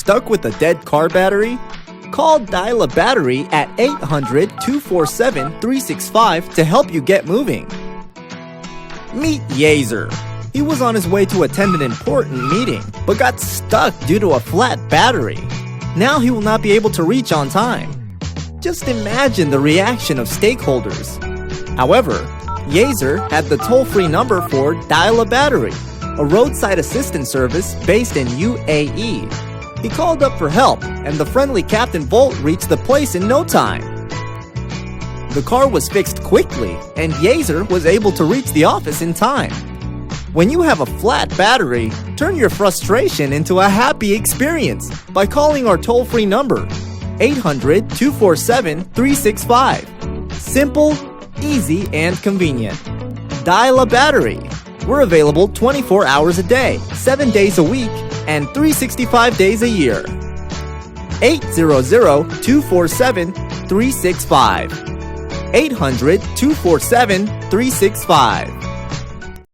stuck with a dead car battery? Call Dial a Battery at 800-247-365 to help you get moving. Meet Yazer. He was on his way to attend an important meeting, but got stuck due to a flat battery. Now he will not be able to reach on time. Just imagine the reaction of stakeholders. However, Yazer had the toll-free number for Dial a Battery, a roadside assistance service based in UAE. He called up for help, and the friendly Captain Volt reached the place in no time. The car was fixed quickly, and Yazer was able to reach the office in time. When you have a flat battery, turn your frustration into a happy experience by calling our toll-free number, 800-247-365. Simple, easy, and convenient. Dial a Battery. We're available 24 hours a day, 7 days a week, and 365 days a year. 800-247-365. 800-247-365.